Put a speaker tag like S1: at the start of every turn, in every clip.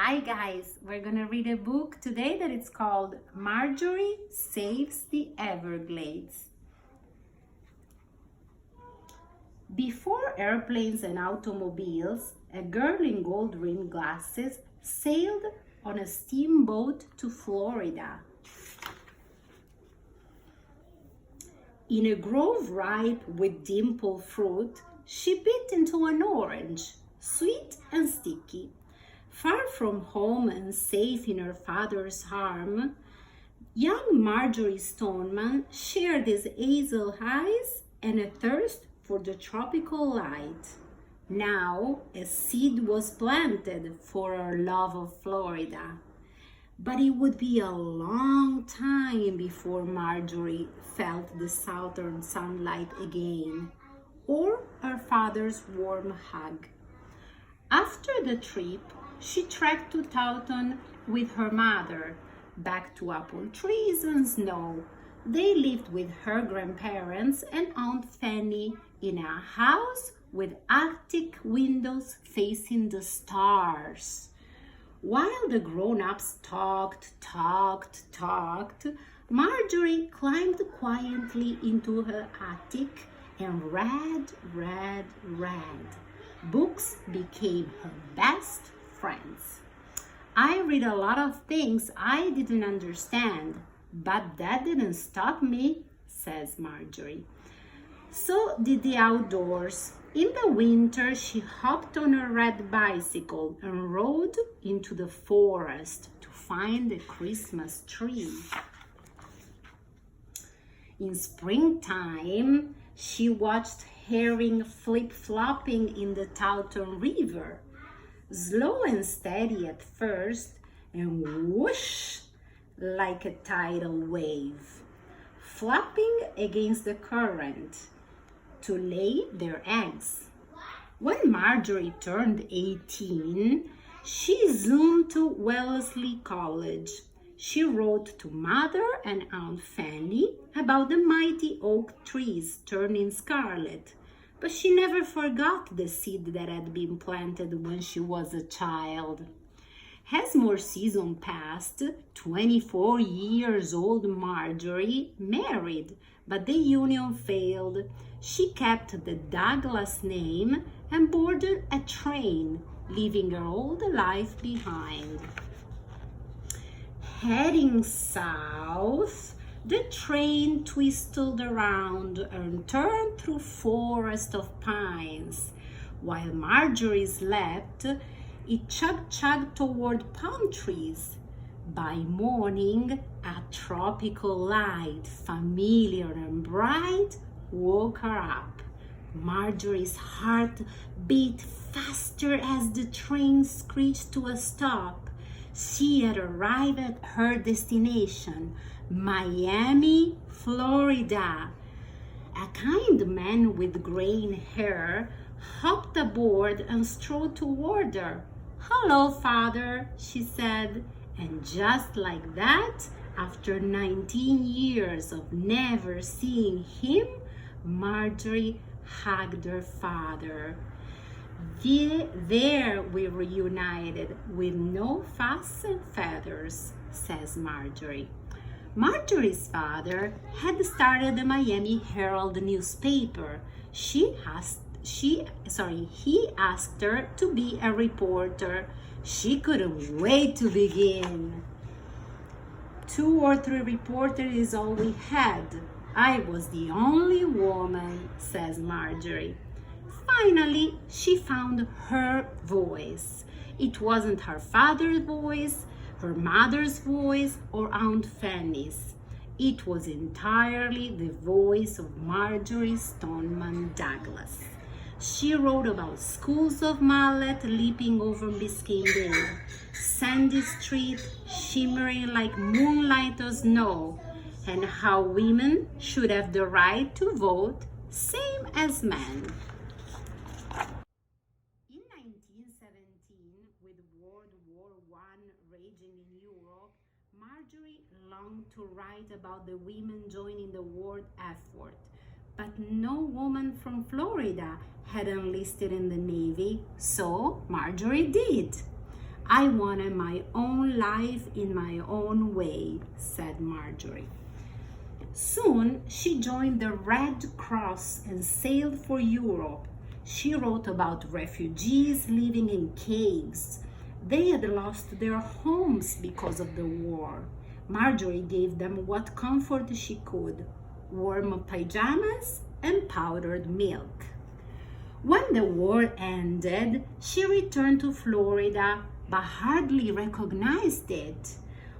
S1: Hi guys, we're gonna read a book today that it's called Marjorie Saves the Everglades. Before airplanes and automobiles, a girl in gold-rimmed glasses sailed on a steamboat to Florida. In a grove ripe with dimpled fruit, she bit into an orange, sweet and sticky. Far from home and safe in her father's arm, young Marjorie Stoneman shared his hazel eyes and a thirst for the tropical light. Now a seed was planted for her love of Florida. But it would be a long time before Marjorie felt the southern sunlight again, or her father's warm hug. After the trip, she trekked to Taunton with her mother, back to apple trees and snow. They lived with her grandparents and Aunt Fanny in a house with Arctic windows facing the stars. While the grown-ups talked, Marjorie climbed quietly into her attic and read. Books became her best friends. I read a lot of things I didn't understand, but that didn't stop me, says Marjorie. So did the outdoors. In the winter, she hopped on a red bicycle and rode into the forest to find a Christmas tree. In springtime, she watched herring flip-flopping in the Taunton River. Slow and steady at first, and whoosh, like a tidal wave, flapping against the current to lay their eggs. When Marjorie turned 18, she zoomed to Wellesley College. She wrote to Mother and Aunt Fanny about the mighty oak trees turning scarlet, but she never forgot the seed that had been planted when she was a child. As more season passed, 24 years old Marjorie married, but the union failed. She kept the Douglas name and boarded a train, leaving her old life behind. Heading south, the train twisted around and turned through forest of pines. While Marjorie slept, it chugged toward palm trees. By morning, a tropical light, familiar and bright, woke her up. Marjorie's heart beat faster as the train screeched to a stop. She had arrived at her destination, Miami, Florida. A kind man with graying hair hopped aboard and strode toward her. "Hello, Father," she said. And just like that, after 19 years of never seeing him, Marjorie hugged her father. There we reunited with no fuss and feathers, says Marjorie. Marjorie's father had started the Miami Herald newspaper. He asked her to be a reporter. She couldn't wait to begin. 2 or 3 reporters is all we had. I was the only woman, says Marjorie. Finally, she found her voice. It wasn't her father's voice, her mother's voice, or Aunt Fanny's. It was entirely the voice of Marjorie Stoneman Douglas. She wrote about schools of mullet leaping over Biscayne Bay, Sandy Street shimmering like moonlight or snow, and how women should have the right to vote, same as men. In 1917, with World War I raging in Europe, Marjorie longed to write about the women joining the war effort. But no woman from Florida had enlisted in the Navy, so Marjorie did. I wanted my own life in my own way, said Marjorie. Soon she joined the Red Cross and sailed for Europe. She wrote about refugees living in caves. They had lost their homes because of the war. Marjorie gave them what comfort she could: warm pajamas and powdered milk. When the war ended, she returned to Florida but hardly recognized it.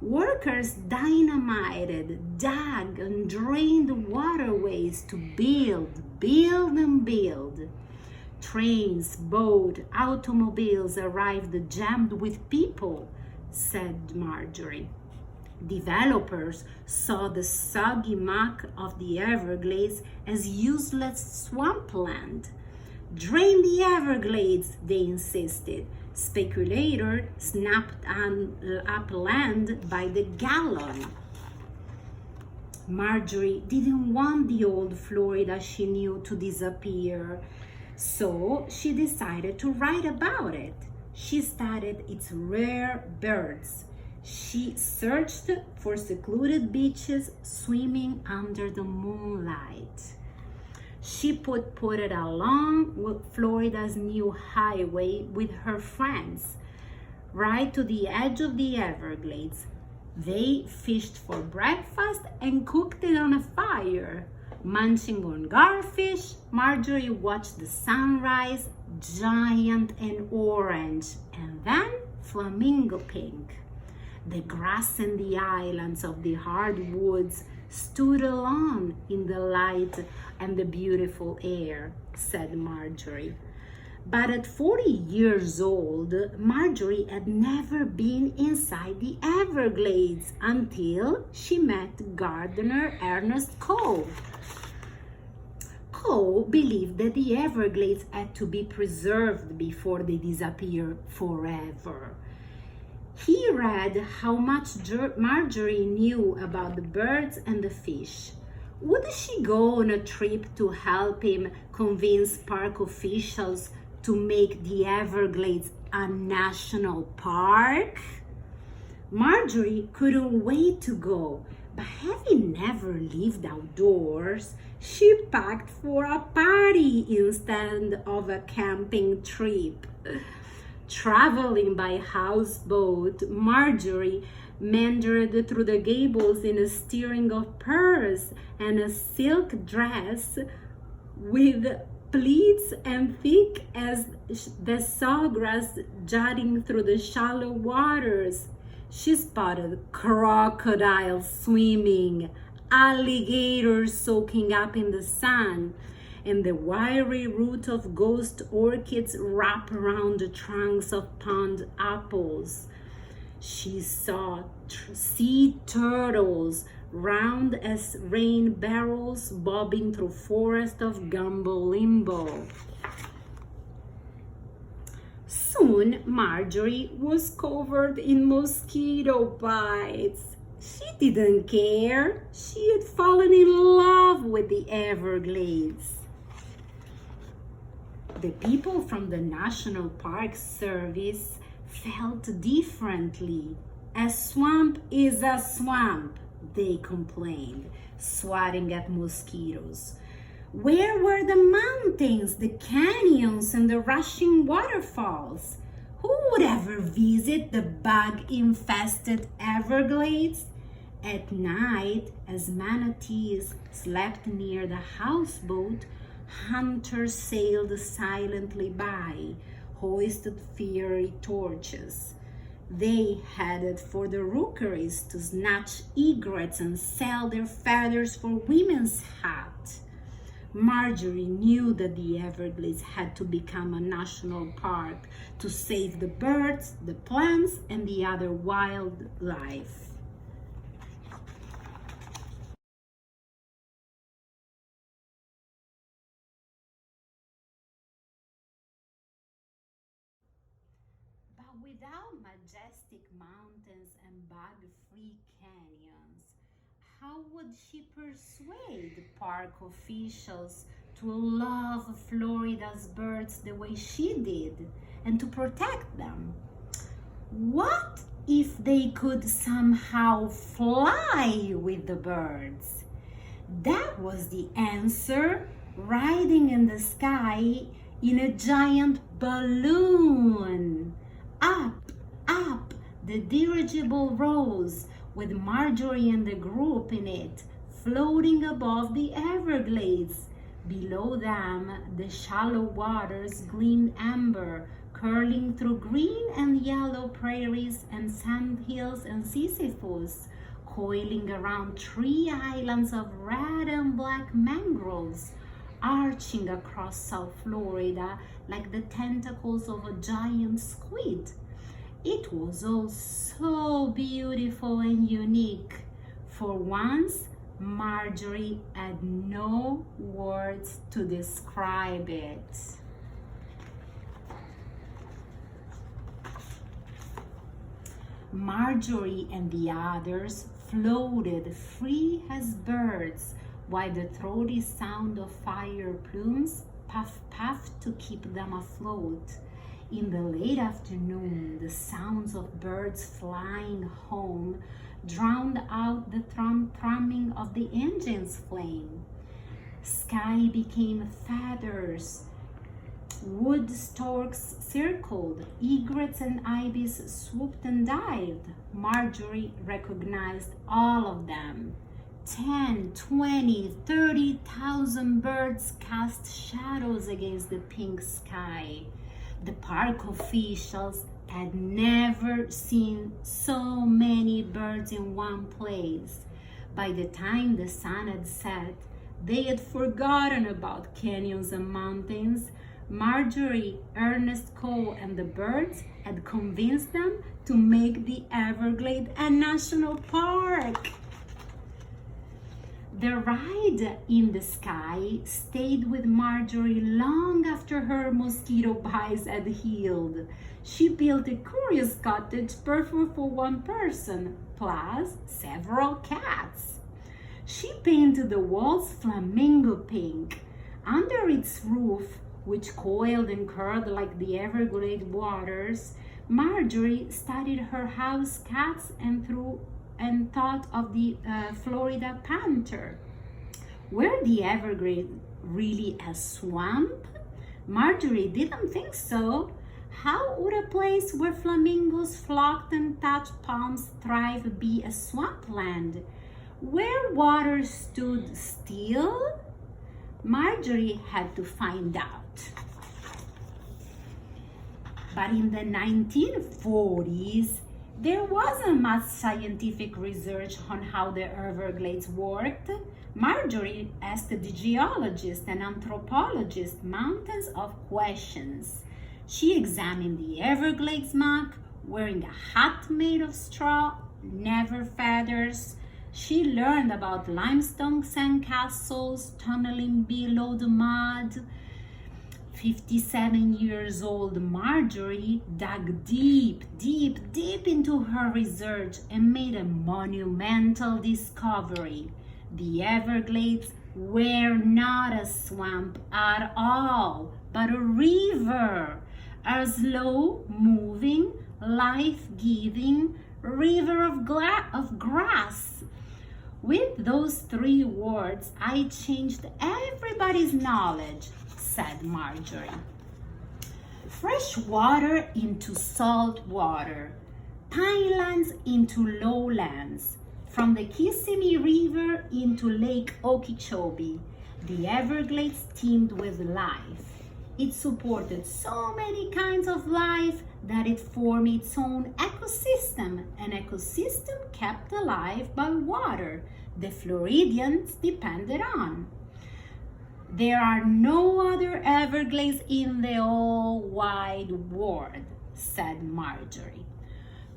S1: Workers dynamited, dug, and drained waterways to build, and build. Trains, boats, automobiles arrived jammed with people, said Marjorie. Developers saw the soggy muck of the Everglades as useless swampland. Drain the Everglades, they insisted. Speculators snapped up land by the gallon. Marjorie didn't want the old Florida she knew to disappear, so she decided to write about it. She studied its rare birds. She searched for secluded beaches swimming under the moonlight. She put it along with Florida's new highway with her friends, right to the edge of the Everglades. They fished for breakfast and cooked it on a fire. Munching on garfish, Marjorie watched the sunrise, giant and orange, and then flamingo pink. The grass and the islands of the hardwoods stood alone in the light and the beautiful air, said Marjorie. But at 40 years old, Marjorie had never been inside the Everglades until she met gardener Ernest Coe. Coe believed that the Everglades had to be preserved before they disappear forever. He read how much Marjorie knew about the birds and the fish. Would she go on a trip to help him convince park officials to make the Everglades a national park? Marjorie couldn't wait to go, but having never lived outdoors, she packed for a party instead of a camping trip. Traveling by houseboat, Marjorie meandered through the gables in a steering of pearls and a silk dress with pleats and thick as the sawgrass jutting through the shallow waters. She spotted crocodiles swimming, alligators soaking up in the sun, and the wiry root of ghost orchids wrap around the trunks of pond apples. She saw sea turtles, round as rain barrels, bobbing through forest of gumbo limbo. Soon, Marjorie was covered in mosquito bites. She didn't care. She had fallen in love with the Everglades. The people from the National Park Service felt differently. A swamp is a swamp, they complained, swatting at mosquitoes. Where were the mountains, the canyons, and the rushing waterfalls? Who would ever visit the bug-infested Everglades? At night, as manatees slept near the houseboat, hunters sailed silently by, hoisted fiery torches. They headed for the rookeries to snatch egrets and sell their feathers for women's hats. Marjorie knew that the Everglades had to become a national park to save the birds, the plants, and the other wildlife. But without majestic mountains and bug-free canyons, how would she persuade park officials to love Florida's birds the way she did and to protect them? What if they could somehow fly with the birds? That was the answer, riding in the sky in a giant balloon. Up, up, the dirigible rose with Marjorie and the group in it, floating above the Everglades. Below them, the shallow waters gleamed amber, curling through green and yellow prairies and sand hills and Sisyphus, coiling around 3 islands of red and black mangroves, arching across South Florida like the tentacles of a giant squid. It was all so beautiful and unique. For once, Marjorie had no words to describe it. Marjorie and the others floated free as birds, while the throaty sound of fire plumes puffed to keep them afloat. In the late afternoon, the sounds of birds flying home drowned out the thrumming of the engine's flame. Sky became feathers. Wood storks circled, egrets and ibis swooped and dived. Marjorie recognized all of them. 10, 20, 30,000 birds cast shadows against the pink sky. The park officials had never seen so many birds in one place. By the time the sun had set, they had forgotten about canyons and mountains. Marjorie, Ernest Cole, and the birds had convinced them to make the Everglades a national park. The ride in the sky stayed with Marjorie long after her mosquito bites had healed. She built a curious cottage perfect for one person, plus several cats. She painted the walls flamingo pink. Under its roof, which coiled and curled like the Everglades waters, Marjorie studied her house cats and thought of the Florida panther. Were the Everglades really a swamp? Marjorie didn't think so. How would a place where flamingos flocked and touched palms thrive be a swampland? Where water stood still? Marjorie had to find out. But in the 1940s, there wasn't much scientific research on how the Everglades worked. Marjorie asked the geologist and anthropologist mountains of questions. She examined the Everglades map, wearing a hat made of straw, never feathers. She learned about limestone sandcastles tunneling below the mud. 57 years old Marjorie dug deep into her research and made a monumental discovery. The Everglades were not a swamp at all, but a river, a slow-moving, life-giving river of grass. With those 3 words, I changed everybody's knowledge, said Marjorie. Fresh water into salt water, pinelands into lowlands, from the Kissimmee River into Lake Okeechobee, the Everglades teemed with life. It supported so many kinds of life that it formed its own ecosystem, an ecosystem kept alive by water the Floridians depended on. There are no other Everglades in the whole wide world, said Marjorie.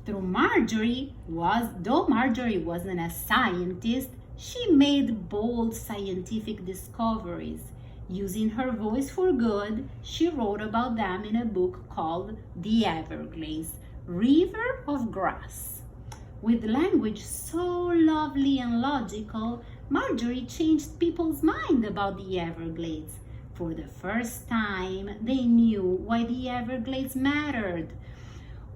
S1: Though Marjorie wasn't a scientist, she made bold scientific discoveries. Using her voice for good, she wrote about them in a book called The Everglades, River of Grass. With language so lovely and logical, Marjorie changed people's mind about the Everglades. For the first time, they knew why the Everglades mattered.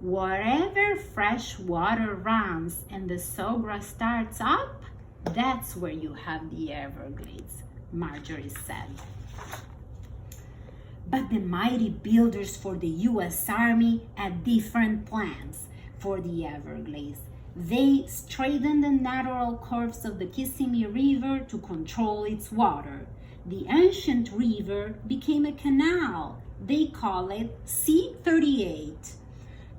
S1: Wherever fresh water runs and the sawgrass starts up, that's where you have the Everglades, Marjorie said. But the mighty builders for the U.S. Army had different plans for the Everglades. They straightened the natural course of the Kissimmee River to control its water. The ancient river became a canal. They call it C-38.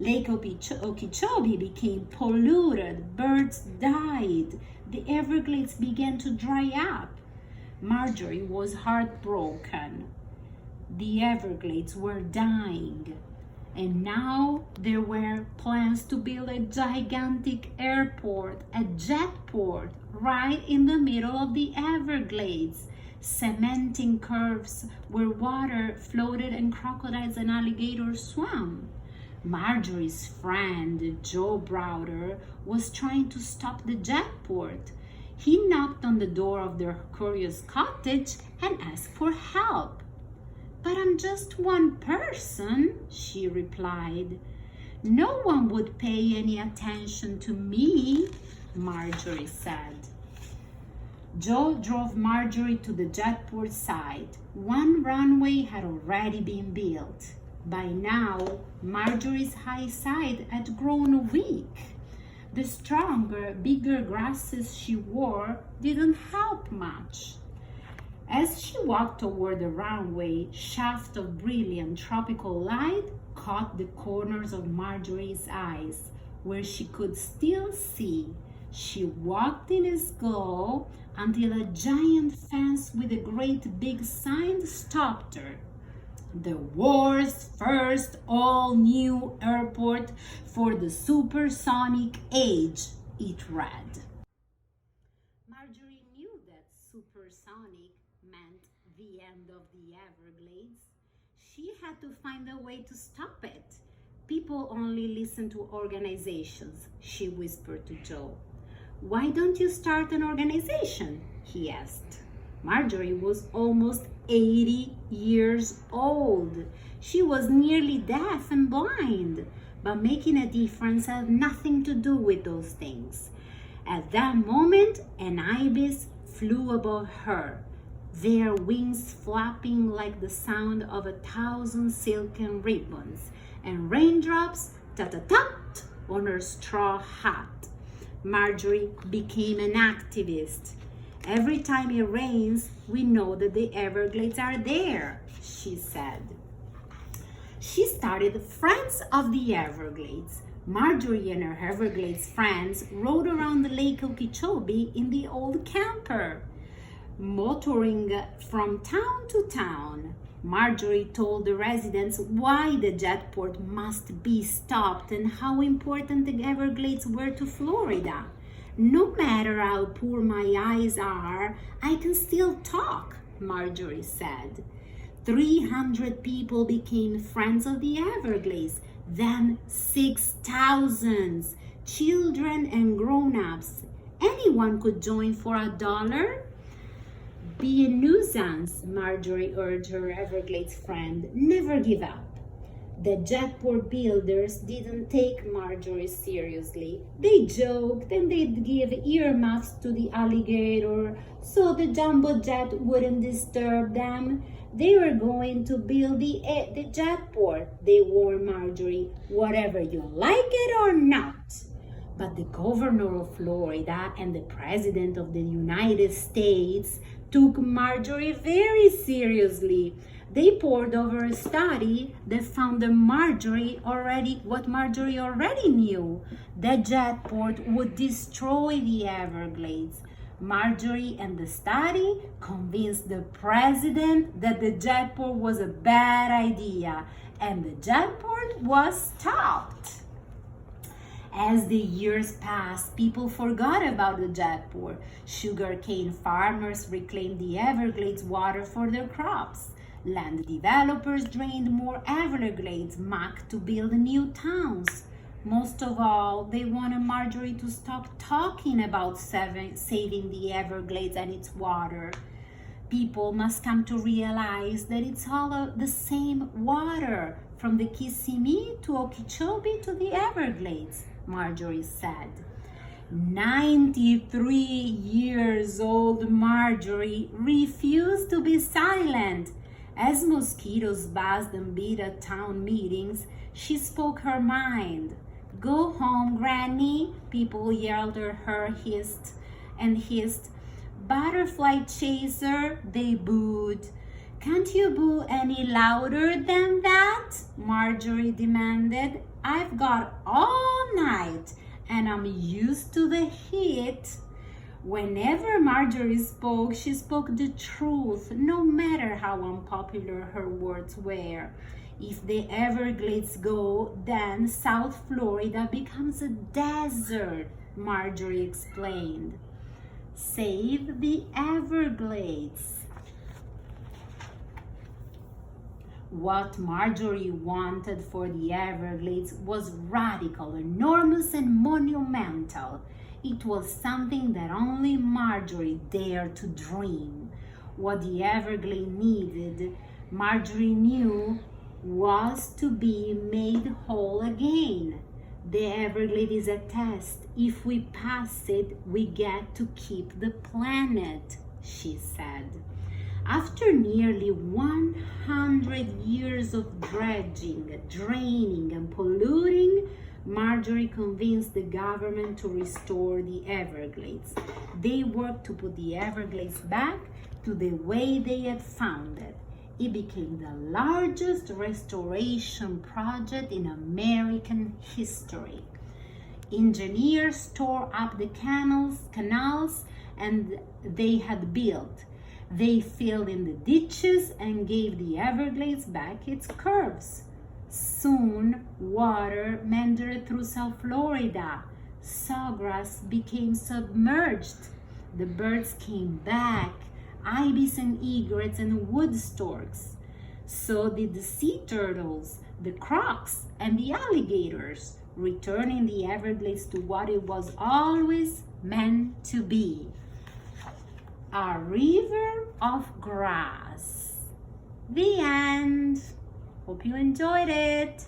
S1: Lake Okeechobee became polluted. Birds died. The Everglades began to dry up. Marjorie was heartbroken. The Everglades were dying. And now there were plans to build a gigantic airport, a jetport, right in the middle of the Everglades. Cementing curves where water floated and crocodiles and alligators swam. Marjorie's friend, Joe Browder, was trying to stop the jetport. He knocked on the door of their curious cottage and asked for help. "But I'm just one person," she replied. "No one would pay any attention to me," Marjorie said. Joe drove Marjorie to the jetport site. One runway had already been built. By now, Marjorie's high side had grown weak. The stronger, bigger glasses she wore didn't help much. As she walked toward the runway, shafts of brilliant tropical light caught the corners of Marjorie's eyes, where she could still see. She walked in its glow until a giant fence with a great big sign stopped her. "The world's first all-new airport for the supersonic age," it read. Marjorie knew that supersonic meant the end of the Everglades. She had to find a way to stop it. "People only listen to organizations," she whispered to Joe. "Why don't you start an organization?" he asked. Marjorie was almost 80 years old. She was nearly deaf and blind, but making a difference had nothing to do with those things. At that moment, an ibis flew above her, their wings flapping like the sound of 1,000 silken ribbons, and raindrops tat-tat-tat on her straw hat. Marjorie became an activist. "Every time it rains, we know that the Everglades are there," she said. She started Friends of the Everglades. Marjorie and her Everglades friends rode around the Lake Okeechobee in the old camper, motoring from town to town. Marjorie told the residents why the jetport must be stopped and how important the Everglades were to Florida. "No matter how poor my eyes are, I can still talk," Marjorie said. 300 people became Friends of the Everglades, then 6,000, children and grown-ups. Anyone could join for $1. "Be a nuisance," Marjorie urged her Everglades friend. "Never give up." The jetport builders didn't take Marjorie seriously. They joked and they'd give earmuffs to the alligator so the jumbo jet wouldn't disturb them. "They were going to build the jetport," they warned Marjorie, "whether you like it or not." But the governor of Florida and the president of the United States took Marjorie very seriously. They pored over a study that found that what Marjorie already knew. The jetport would destroy the Everglades. Marjorie and the study convinced the president that the jetport was a bad idea, and the jetport was stopped. As the years passed, people forgot about the jetport. Sugarcane farmers reclaimed the Everglades water for their crops. Land developers drained more Everglades muck to build new towns. Most of all, they wanted Marjorie to stop talking about saving the Everglades and its water. People must come to realize that it's all the same water from the Kissimmee to Okeechobee to the Everglades, Marjorie said. 93 years old Marjorie refused to be silent. As mosquitoes buzzed and beat at town meetings, she spoke her mind. "Go home, Granny," people yelled at her, hissed. "Butterfly chaser," they booed. "Can't you boo any louder than that?" Marjorie demanded. "I've got all night and I'm used to the heat." Whenever Marjorie spoke, she spoke the truth, no matter how unpopular her words were. If the Everglades go, then South Florida becomes a desert, Marjorie explained. Save the Everglades. What Marjorie wanted for the Everglades was radical, enormous, and monumental. It was something that only Marjorie dared to dream. What the Everglades needed, Marjorie knew, was to be made whole again. The Everglades is a test. If we pass it, we get to keep the planet, she said. After nearly 100 years of dredging, draining, and polluting, Marjorie convinced the government to restore the Everglades. They worked to put the Everglades back to the way they had found it. It became the largest restoration project in American history. Engineers tore up the canals and they had built. They filled in the ditches and gave the Everglades back its curves. Soon, water meandered through South Florida. Sawgrass became submerged. The birds came back, ibis and egrets and wood storks. So did the sea turtles, the crocs, and the alligators, returning the Everglades to what it was always meant to be. A river of grass. The end. Hope you enjoyed it.